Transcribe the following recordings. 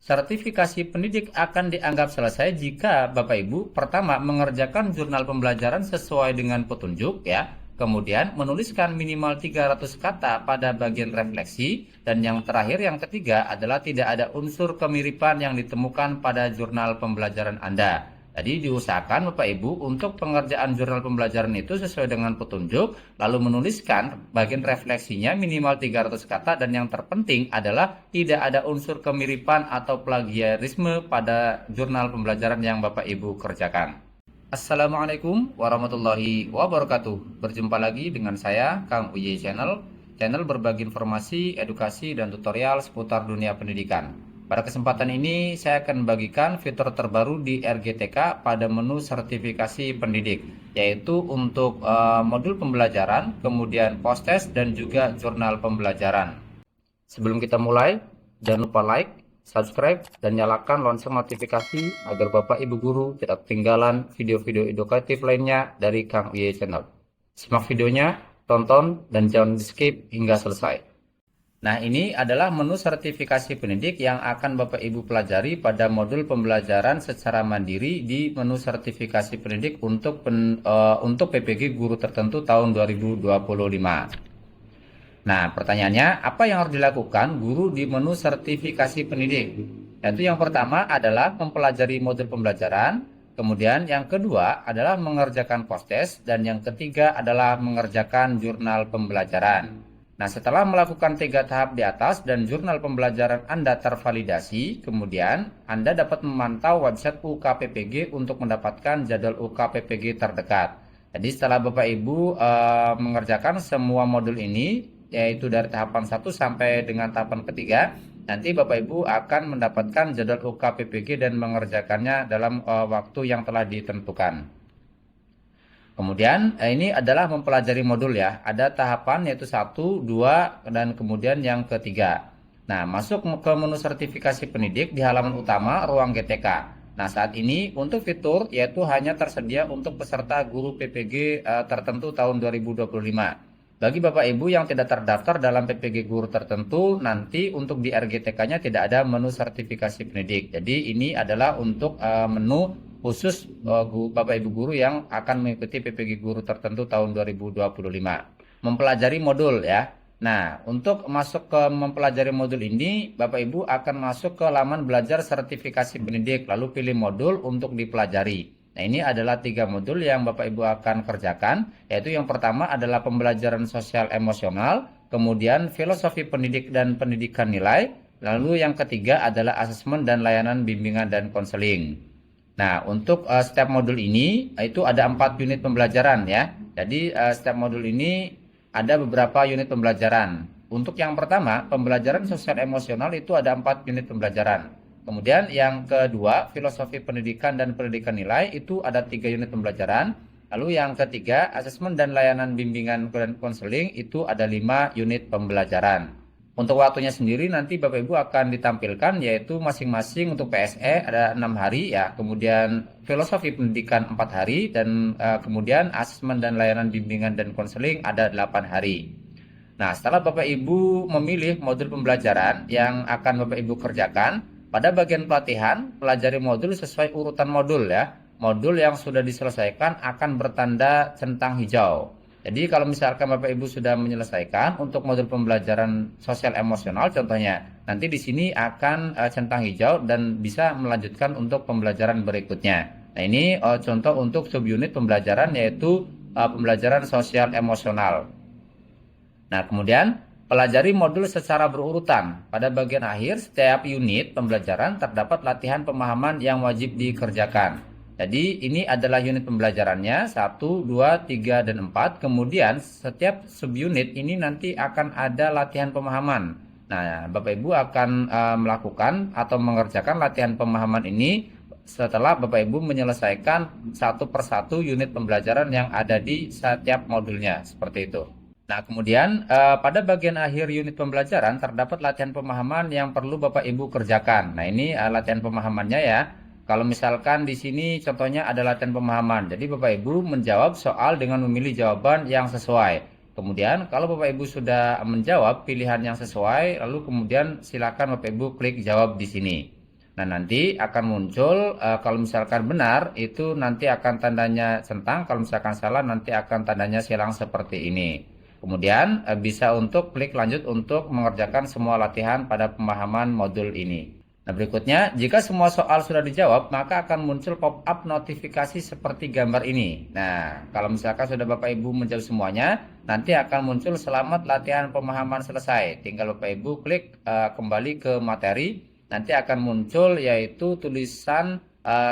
Sertifikasi pendidik akan dianggap selesai jika Bapak Ibu pertama mengerjakan jurnal pembelajaran sesuai dengan petunjuk ya, kemudian menuliskan minimal 300 kata pada bagian refleksi, dan yang terakhir yang ketiga adalah tidak ada unsur kemiripan yang ditemukan pada jurnal pembelajaran Anda. Jadi diusahakan Bapak Ibu untuk pengerjaan jurnal pembelajaran itu sesuai dengan petunjuk, lalu menuliskan bagian refleksinya minimal 300 kata, dan yang terpenting adalah tidak ada unsur kemiripan atau plagiarisme pada jurnal pembelajaran yang Bapak Ibu kerjakan. Assalamualaikum warahmatullahi wabarakatuh. Berjumpa lagi dengan saya, Kang Uye channel berbagi informasi, edukasi, dan tutorial seputar dunia pendidikan. Pada kesempatan ini saya akan membagikan fitur terbaru di RGTK pada menu sertifikasi pendidik, yaitu untuk modul pembelajaran, kemudian post-test, dan juga jurnal pembelajaran. Sebelum kita mulai, jangan lupa like, subscribe, dan nyalakan lonceng notifikasi agar Bapak Ibu Guru tidak ketinggalan video-video edukatif lainnya dari Kang Uye Channel. Simak videonya, tonton, dan jangan di skip hingga selesai. Nah, ini adalah menu sertifikasi pendidik yang akan Bapak Ibu pelajari pada modul pembelajaran secara mandiri di menu sertifikasi pendidik untuk PPG guru tertentu tahun 2025. Nah, pertanyaannya, apa yang harus dilakukan guru di menu sertifikasi pendidik? Yaitu yang pertama adalah mempelajari modul pembelajaran, kemudian yang kedua adalah mengerjakan post-test, dan yang ketiga adalah mengerjakan jurnal pembelajaran. Nah, setelah melakukan 3 tahap di atas dan jurnal pembelajaran Anda tervalidasi, kemudian Anda dapat memantau website UKPPG untuk mendapatkan jadwal UKPPG terdekat. Jadi setelah Bapak Ibu mengerjakan semua modul ini, yaitu dari tahapan 1 sampai dengan tahapan ketiga, nanti Bapak Ibu akan mendapatkan jadwal UKPPG dan mengerjakannya dalam waktu yang telah ditentukan. Kemudian ini adalah mempelajari modul ya. Ada tahapan yaitu 1, 2, dan kemudian yang ketiga. Nah, masuk ke menu sertifikasi pendidik di halaman utama ruang GTK. Nah, saat ini untuk fitur yaitu hanya tersedia untuk peserta guru PPG tertentu tahun 2025. Bagi Bapak Ibu yang tidak terdaftar dalam PPG guru tertentu, nanti untuk di RGTK-nya tidak ada menu sertifikasi pendidik. Jadi ini adalah untuk menu khusus Bapak Ibu guru yang akan mengikuti PPG guru tertentu tahun 2025. Mempelajari modul ya. Nah, untuk masuk ke mempelajari modul ini, Bapak Ibu akan masuk ke laman belajar sertifikasi pendidik, lalu pilih modul untuk dipelajari. Nah, ini adalah 3 modul yang Bapak Ibu akan kerjakan, yaitu yang pertama adalah pembelajaran sosial emosional, kemudian filosofi pendidik dan pendidikan nilai, lalu yang ketiga adalah asesmen dan layanan bimbingan dan konseling. Nah, untuk setiap modul ini itu ada 4 unit pembelajaran ya. Jadi setiap modul ini ada beberapa unit pembelajaran. Untuk yang pertama, pembelajaran sosial emosional itu ada 4 unit pembelajaran. Kemudian yang kedua, filosofi pendidikan dan pendidikan nilai itu ada 3 unit pembelajaran. Lalu yang ketiga, asesmen dan layanan bimbingan dan konseling itu ada 5 unit pembelajaran. Untuk waktunya sendiri nanti Bapak Ibu akan ditampilkan, yaitu masing-masing untuk PSE ada 6 hari ya, kemudian filosofi pendidikan 4 hari, dan kemudian asesmen dan layanan bimbingan dan konseling ada 8 hari. Nah, setelah Bapak Ibu memilih modul pembelajaran yang akan Bapak Ibu kerjakan, pada bagian pelatihan, pelajari modul sesuai urutan modul ya. Modul yang sudah diselesaikan akan bertanda centang hijau. Jadi kalau misalkan Bapak Ibu sudah menyelesaikan untuk modul pembelajaran sosial emosional contohnya, nanti di sini akan centang hijau dan bisa melanjutkan untuk pembelajaran berikutnya. Nah, ini contoh untuk subunit pembelajaran yaitu pembelajaran sosial emosional. Nah, kemudian pelajari modul secara berurutan. Pada bagian akhir setiap unit pembelajaran terdapat latihan pemahaman yang wajib dikerjakan. Jadi ini adalah unit pembelajarannya 1, 2, 3, dan 4. Kemudian setiap subunit ini nanti akan ada latihan pemahaman. Nah, Bapak Ibu akan melakukan atau mengerjakan latihan pemahaman ini setelah Bapak Ibu menyelesaikan satu persatu unit pembelajaran yang ada di setiap modulnya, seperti itu. Nah, kemudian pada bagian akhir unit pembelajaran terdapat latihan pemahaman yang perlu Bapak Ibu kerjakan. Nah, ini latihan pemahamannya ya. Kalau misalkan di sini contohnya ada latihan pemahaman, jadi Bapak Ibu menjawab soal dengan memilih jawaban yang sesuai. Kemudian kalau Bapak Ibu sudah menjawab pilihan yang sesuai, lalu kemudian silakan Bapak Ibu klik jawab di sini. Nah, nanti akan muncul kalau misalkan benar itu nanti akan tandanya centang, kalau misalkan salah nanti akan tandanya silang seperti ini. Kemudian bisa untuk klik lanjut untuk mengerjakan semua latihan pada pemahaman modul ini. Nah, berikutnya, jika semua soal sudah dijawab, maka akan muncul pop-up notifikasi seperti gambar ini. Nah, kalau misalkan sudah Bapak Ibu menjawab semuanya, nanti akan muncul selamat latihan pemahaman selesai. Tinggal Bapak Ibu klik kembali ke materi. Nanti akan muncul yaitu tulisan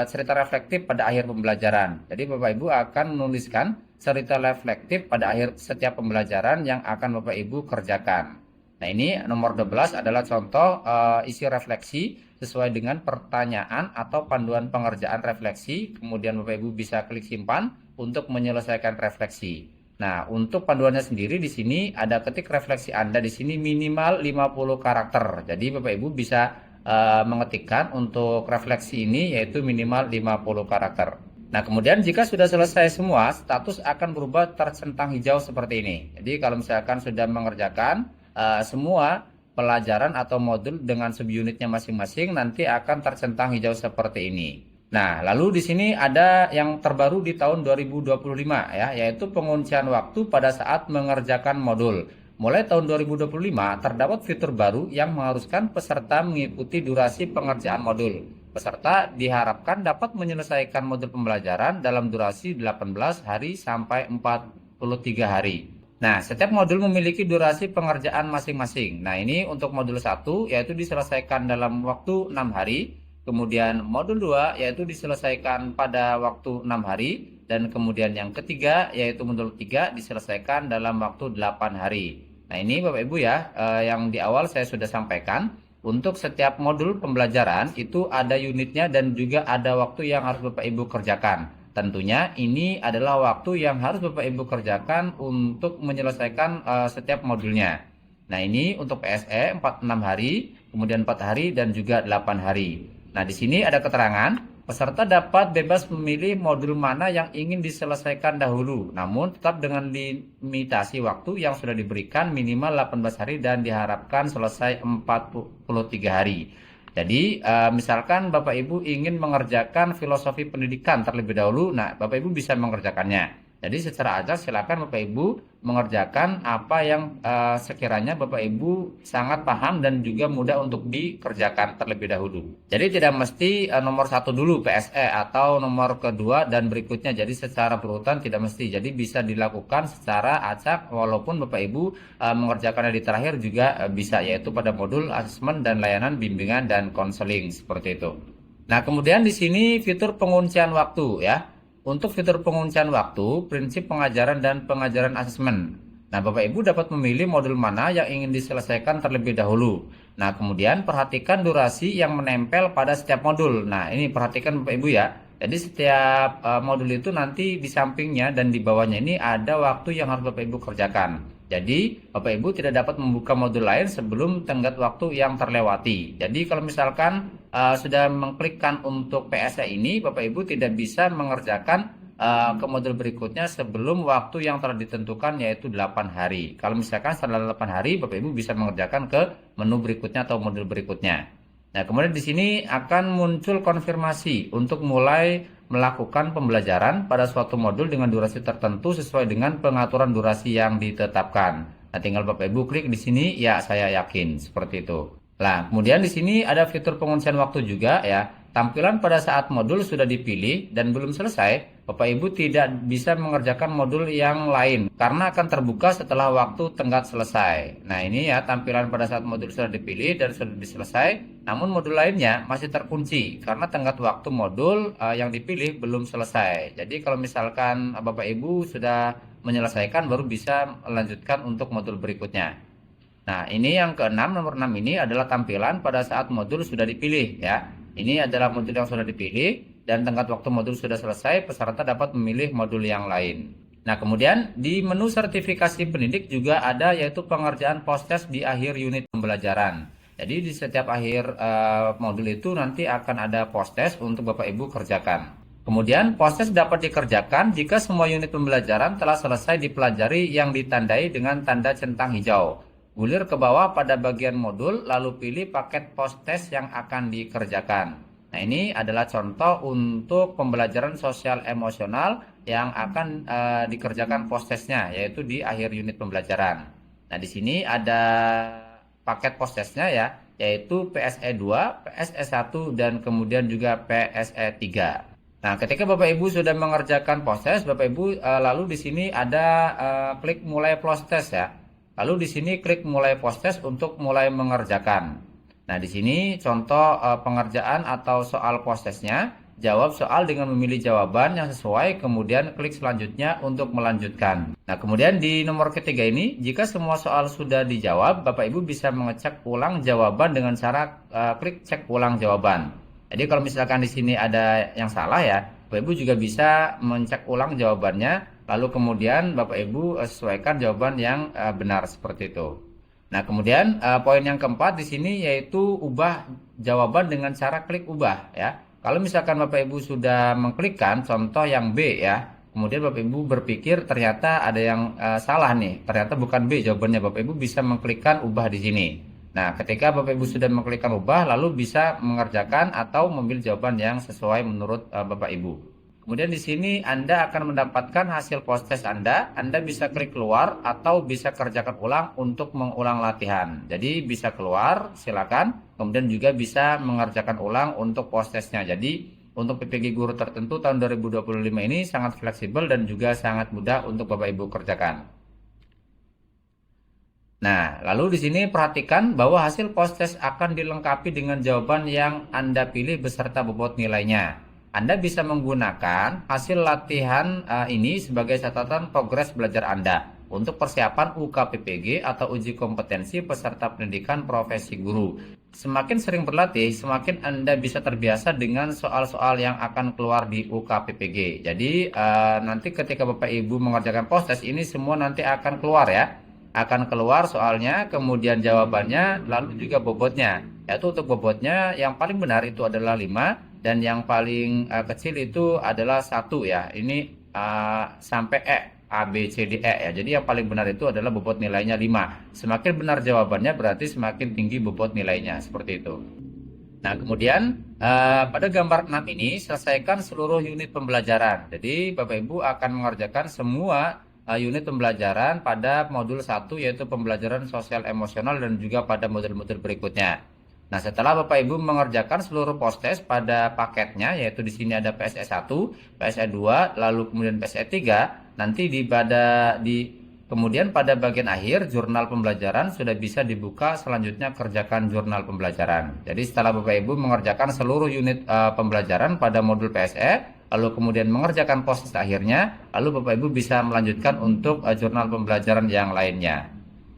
cerita reflektif pada akhir pembelajaran. Jadi Bapak Ibu akan menuliskan cerita reflektif pada akhir setiap pembelajaran yang akan Bapak Ibu kerjakan. Nah, ini nomor 12 adalah contoh isi refleksi sesuai dengan pertanyaan atau panduan pengerjaan refleksi. Kemudian Bapak Ibu bisa klik simpan untuk menyelesaikan refleksi. Nah, untuk panduannya sendiri di sini ada ketik refleksi Anda di sini minimal 50 karakter. Jadi Bapak Ibu bisa mengetikkan untuk refleksi ini yaitu minimal 50 karakter. Nah, kemudian jika sudah selesai semua, status akan berubah tercentang hijau seperti ini. Jadi kalau misalkan sudah mengerjakan semua pelajaran atau modul dengan subunitnya masing-masing, nanti akan tercentang hijau seperti ini. Nah, lalu di sini ada yang terbaru di tahun 2025 ya, yaitu penguncian waktu pada saat mengerjakan modul. Mulai tahun 2025 terdapat fitur baru yang mengharuskan peserta mengikuti durasi pengerjaan modul. Peserta diharapkan dapat menyelesaikan modul pembelajaran dalam durasi 18 hari sampai 43 hari. Nah, setiap modul memiliki durasi pengerjaan masing-masing. Nah, ini untuk modul 1 yaitu diselesaikan dalam waktu 6 hari. Kemudian modul 2 yaitu diselesaikan pada waktu 6 hari. Dan kemudian yang ketiga yaitu modul 3 diselesaikan dalam waktu 8 hari. Nah, ini Bapak Ibu ya, yang di awal saya sudah sampaikan. Untuk setiap modul pembelajaran itu ada unitnya dan juga ada waktu yang harus Bapak Ibu kerjakan. Tentunya ini adalah waktu yang harus Bapak Ibu kerjakan untuk menyelesaikan setiap modulnya. Nah, ini untuk PSE 46 hari, kemudian 4 hari dan juga 8 hari. Nah, di sini ada keterangan peserta dapat bebas memilih modul mana yang ingin diselesaikan dahulu, namun tetap dengan limitasi waktu yang sudah diberikan minimal 18 hari dan diharapkan selesai 43 hari. Jadi misalkan Bapak Ibu ingin mengerjakan filosofi pendidikan terlebih dahulu, nah Bapak Ibu bisa mengerjakannya. Jadi secara acak silakan Bapak Ibu mengerjakan apa yang sekiranya Bapak Ibu sangat paham dan juga mudah untuk dikerjakan terlebih dahulu. Jadi tidak mesti nomor 1 dulu PSE atau nomor kedua dan berikutnya. Jadi secara berurutan tidak mesti. Jadi bisa dilakukan secara acak walaupun Bapak Ibu mengerjakannya di terakhir juga bisa, yaitu pada modul asesmen dan layanan bimbingan dan konseling seperti itu. Nah, kemudian di sini fitur penguncian waktu ya. Untuk fitur penguncian waktu, prinsip pengajaran dan pengajaran asesmen. Nah, Bapak Ibu dapat memilih modul mana yang ingin diselesaikan terlebih dahulu. Nah, kemudian perhatikan durasi yang menempel pada setiap modul. Nah, ini perhatikan Bapak Ibu ya. Jadi setiap modul itu nanti di sampingnya dan di bawahnya ini ada waktu yang harus Bapak Ibu kerjakan. Jadi Bapak Ibu tidak dapat membuka modul lain sebelum tenggat waktu yang terlewati. Jadi kalau misalkan sudah mengklikkan untuk PSE ini, Bapak Ibu tidak bisa mengerjakan ke modul berikutnya sebelum waktu yang telah ditentukan yaitu 8 hari. Kalau misalkan setelah 8 hari, Bapak Ibu bisa mengerjakan ke menu berikutnya atau modul berikutnya. Nah, kemudian di sini akan muncul konfirmasi untuk mulai melakukan pembelajaran pada suatu modul dengan durasi tertentu sesuai dengan pengaturan durasi yang ditetapkan. Nah, tinggal Bapak Ibu klik di sini, ya saya yakin seperti itu. Nah, kemudian di sini ada fitur penguncian waktu juga ya. Tampilan pada saat modul sudah dipilih dan belum selesai, Bapak Ibu tidak bisa mengerjakan modul yang lain karena akan terbuka setelah waktu tenggat selesai. Nah, ini ya tampilan pada saat modul sudah dipilih dan sudah selesai, namun modul lainnya masih terkunci karena tenggat waktu modul yang dipilih belum selesai. Jadi kalau misalkan Bapak Ibu sudah menyelesaikan baru bisa melanjutkan untuk modul berikutnya. Nah, ini yang keenam, nomor 6 ini adalah tampilan pada saat modul sudah dipilih ya. Ini adalah modul yang sudah dipilih dan tenggat waktu modul sudah selesai, peserta dapat memilih modul yang lain. Nah, kemudian di menu sertifikasi pendidik juga ada yaitu pengerjaan post-test di akhir unit pembelajaran. Jadi di setiap akhir modul itu nanti akan ada post-test untuk Bapak Ibu kerjakan. Kemudian post-test dapat dikerjakan jika semua unit pembelajaran telah selesai dipelajari yang ditandai dengan tanda centang hijau. Gulir ke bawah pada bagian modul, lalu pilih paket post-test yang akan dikerjakan. Nah, ini adalah contoh untuk pembelajaran sosial emosional yang akan dikerjakan post-testnya, yaitu di akhir unit pembelajaran. Nah, di sini ada paket post-testnya ya, yaitu PSE 2, PSE 1, dan kemudian juga PSE 3. Nah, ketika Bapak Ibu sudah mengerjakan post-test, Bapak Ibu lalu di sini ada klik mulai post-test ya. Lalu di sini klik mulai post-test untuk mulai mengerjakan. Nah, di sini contoh pengerjaan atau soal post-testnya. Jawab soal dengan memilih jawaban yang sesuai, kemudian klik selanjutnya untuk melanjutkan. Nah, kemudian di nomor ketiga ini, jika semua soal sudah dijawab, Bapak Ibu bisa mengecek ulang jawaban dengan cara klik cek ulang jawaban. Jadi kalau misalkan di sini ada yang salah ya, Bapak Ibu juga bisa mencek ulang jawabannya, lalu kemudian Bapak Ibu sesuaikan jawaban yang benar seperti itu. Nah, kemudian poin yang keempat di sini yaitu ubah jawaban dengan cara klik ubah ya. Kalau misalkan Bapak Ibu sudah mengklikkan contoh yang B ya, kemudian Bapak Ibu berpikir ternyata ada yang salah nih, ternyata bukan B jawabannya, Bapak Ibu bisa mengklikkan ubah di sini. Nah, ketika Bapak Ibu sudah mengklikkan ubah, lalu bisa mengerjakan atau memilih jawaban yang sesuai menurut Bapak Ibu. Kemudian di sini Anda akan mendapatkan hasil post-test Anda. Anda bisa klik keluar atau bisa kerjakan ulang untuk mengulang latihan. Jadi bisa keluar, silakan. Kemudian juga bisa mengerjakan ulang untuk post-testnya. Jadi untuk PPG guru tertentu tahun 2025 ini sangat fleksibel dan juga sangat mudah untuk Bapak Ibu kerjakan. Nah, lalu di sini perhatikan bahwa hasil post-test akan dilengkapi dengan jawaban yang Anda pilih beserta bobot nilainya. Anda bisa menggunakan hasil latihan ini sebagai catatan progres belajar Anda untuk persiapan UKPPG atau uji kompetensi peserta pendidikan profesi guru. Semakin sering berlatih, semakin Anda bisa terbiasa dengan soal-soal yang akan keluar di UKPPG. Jadi nanti ketika Bapak Ibu mengerjakan post-test ini semua nanti akan keluar ya. Akan keluar soalnya, kemudian jawabannya, lalu juga bobotnya. Yaitu untuk bobotnya yang paling benar itu adalah 5 dan yang paling kecil itu adalah 1 ya. Ini sampai E, A, B, C, D, E ya. Jadi yang paling benar itu adalah bobot nilainya 5. Semakin benar jawabannya berarti semakin tinggi bobot nilainya, seperti itu. Nah, kemudian pada gambar 6 ini selesaikan seluruh unit pembelajaran. Jadi Bapak Ibu akan mengerjakan semua unit pembelajaran pada modul 1 yaitu pembelajaran sosial emosional dan juga pada modul-modul berikutnya. Nah, setelah Bapak Ibu mengerjakan seluruh post-test pada paketnya yaitu di sini ada PSE 1, PSE 2, lalu kemudian PSE 3, nanti kemudian pada bagian akhir jurnal pembelajaran sudah bisa dibuka, selanjutnya kerjakan jurnal pembelajaran. Jadi setelah Bapak Ibu mengerjakan seluruh unit pembelajaran pada modul PSE, lalu kemudian mengerjakan post akhirnya, lalu Bapak Ibu bisa melanjutkan untuk jurnal pembelajaran yang lainnya.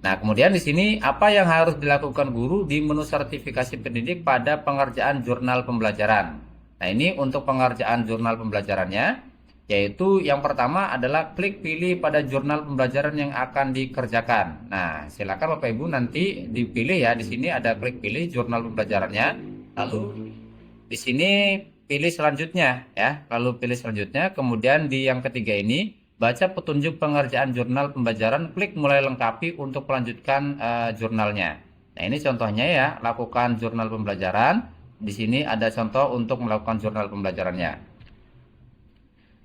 Nah, kemudian di sini apa yang harus dilakukan guru di menu sertifikasi pendidik pada pengerjaan jurnal pembelajaran. Nah, ini untuk pengerjaan jurnal pembelajarannya, yaitu yang pertama adalah klik pilih pada jurnal pembelajaran yang akan dikerjakan. Nah, silakan Bapak Ibu nanti dipilih ya, di sini ada klik pilih jurnal pembelajarannya, lalu di sini pilih selanjutnya ya, lalu pilih selanjutnya, kemudian di yang ketiga ini baca petunjuk pengerjaan jurnal pembelajaran, klik mulai lengkapi untuk melanjutkan jurnalnya. Nah, ini contohnya ya, lakukan jurnal pembelajaran. Di sini ada contoh untuk melakukan jurnal pembelajarannya.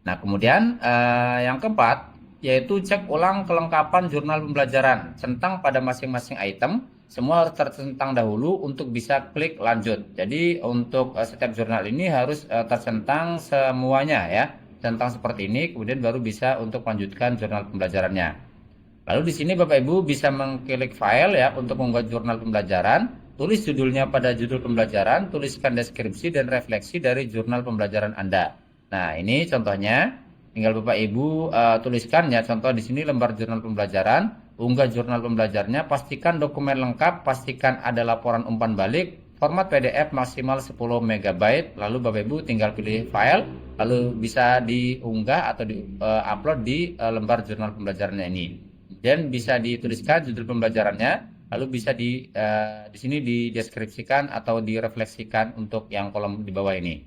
Nah, kemudian yang keempat yaitu cek ulang kelengkapan jurnal pembelajaran, centang pada masing-masing item. Semua harus tercentang dahulu untuk bisa klik lanjut. Jadi untuk setiap jurnal ini harus tercentang semuanya ya, centang seperti ini, kemudian baru bisa untuk melanjutkan jurnal pembelajarannya. Lalu di sini Bapak Ibu bisa mengklik file ya untuk membuat jurnal pembelajaran. Tulis judulnya pada judul pembelajaran, tuliskan deskripsi dan refleksi dari jurnal pembelajaran Anda. Nah, ini contohnya, tinggal Bapak Ibu tuliskan ya, contoh di sini lembar jurnal pembelajaran. Unggah jurnal pembelajarnya, pastikan dokumen lengkap, pastikan ada laporan umpan balik, format PDF maksimal 10 MB, lalu Bapak Ibu tinggal pilih file, lalu bisa diunggah atau di-upload di lembar jurnal pembelajarannya ini. Dan bisa dituliskan judul pembelajarannya, lalu bisa di sini dideskripsikan atau direfleksikan untuk yang kolom di bawah ini.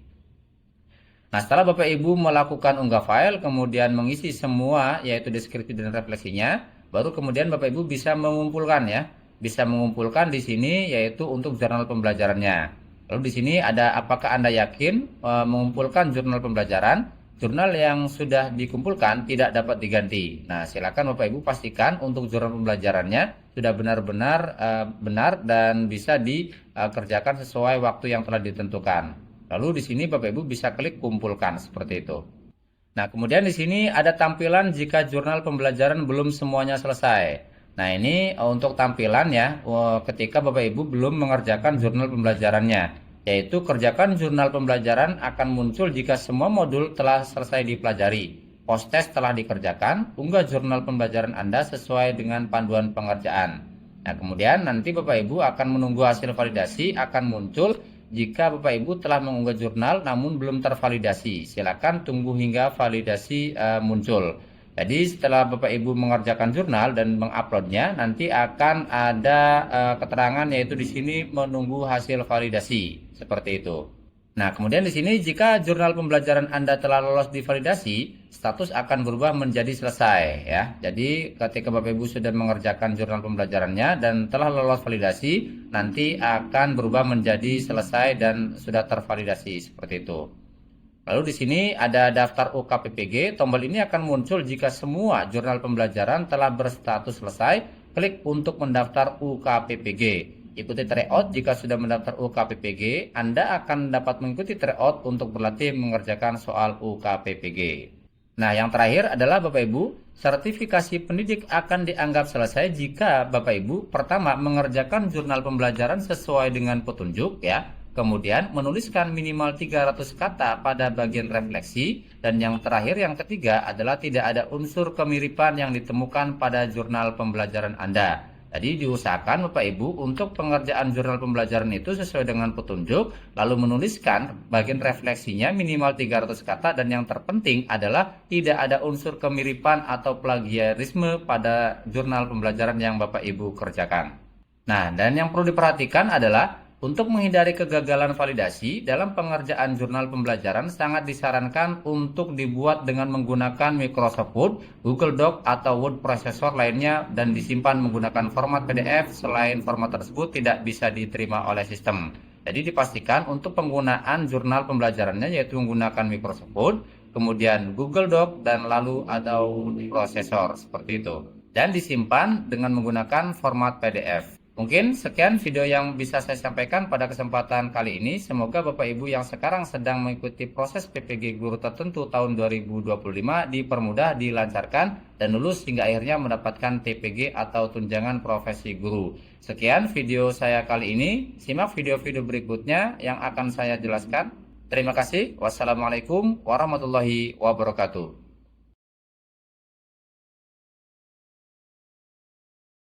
Nah, setelah Bapak Ibu melakukan unggah file, kemudian mengisi semua yaitu deskripsi dan refleksinya, baru kemudian Bapak Ibu bisa mengumpulkan ya. bisa mengumpulkan di sini yaitu untuk jurnal pembelajarannya. Lalu di sini ada apakah Anda yakin mengumpulkan jurnal pembelajaran? Jurnal yang sudah dikumpulkan tidak dapat diganti. Nah, silakan Bapak Ibu pastikan untuk jurnal pembelajarannya sudah benar-benar benar dan bisa dikerjakan sesuai waktu yang telah ditentukan. Lalu di sini Bapak Ibu bisa klik kumpulkan seperti itu. Nah, kemudian di sini ada tampilan jika jurnal pembelajaran belum semuanya selesai. Nah, ini untuk tampilan ya, ketika Bapak Ibu belum mengerjakan jurnal pembelajarannya, yaitu kerjakan jurnal pembelajaran akan muncul jika semua modul telah selesai dipelajari. Post-test telah dikerjakan, unggah jurnal pembelajaran Anda sesuai dengan panduan pengerjaan. Nah, kemudian nanti Bapak Ibu akan menunggu hasil validasi akan muncul jika Bapak Ibu telah mengunggah jurnal namun belum tervalidasi. Silakan tunggu hingga validasi muncul. Jadi setelah Bapak Ibu mengerjakan jurnal dan menguploadnya, nanti akan ada keterangan yaitu di sini menunggu hasil validasi seperti itu. Nah, kemudian di sini jika jurnal pembelajaran Anda telah lolos di validasi, status akan berubah menjadi selesai ya. Jadi ketika Bapak Ibu sudah mengerjakan jurnal pembelajarannya dan telah lolos validasi, nanti akan berubah menjadi selesai dan sudah tervalidasi seperti itu. Lalu di sini ada daftar UKPPG. Tombol ini akan muncul jika semua jurnal pembelajaran telah berstatus selesai. Klik untuk mendaftar UKPPG. Ikuti tryout jika sudah mendaftar UKPPG. Anda akan dapat mengikuti tryout untuk berlatih mengerjakan soal UKPPG. Nah, yang terakhir adalah Bapak Ibu, sertifikasi pendidik akan dianggap selesai jika Bapak Ibu pertama mengerjakan jurnal pembelajaran sesuai dengan petunjuk ya. Kemudian menuliskan minimal 300 kata pada bagian refleksi. Dan yang terakhir, yang ketiga adalah tidak ada unsur kemiripan yang ditemukan pada jurnal pembelajaran Anda. Jadi diusahakan Bapak Ibu untuk pengerjaan jurnal pembelajaran itu sesuai dengan petunjuk. Lalu menuliskan bagian refleksinya minimal 300 kata. Dan yang terpenting adalah tidak ada unsur kemiripan atau plagiarisme pada jurnal pembelajaran yang Bapak Ibu kerjakan. Nah, dan yang perlu diperhatikan adalah untuk menghindari kegagalan validasi, dalam pengerjaan jurnal pembelajaran sangat disarankan untuk dibuat dengan menggunakan Microsoft Word, Google Doc, atau word processor lainnya dan disimpan menggunakan format PDF. Selain format tersebut tidak bisa diterima oleh sistem. Jadi dipastikan untuk penggunaan jurnal pembelajarannya yaitu menggunakan Microsoft Word, kemudian Google Doc, dan lalu atau prosesor seperti itu. Dan disimpan dengan menggunakan format PDF. Mungkin sekian video yang bisa saya sampaikan pada kesempatan kali ini. Semoga Bapak Ibu yang sekarang sedang mengikuti proses PPG Guru tertentu tahun 2025 dipermudah, dilancarkan, dan lulus hingga akhirnya mendapatkan TPG atau tunjangan profesi guru. Sekian video saya kali ini. Simak video-video berikutnya yang akan saya jelaskan. Terima kasih. Wassalamualaikum warahmatullahi wabarakatuh.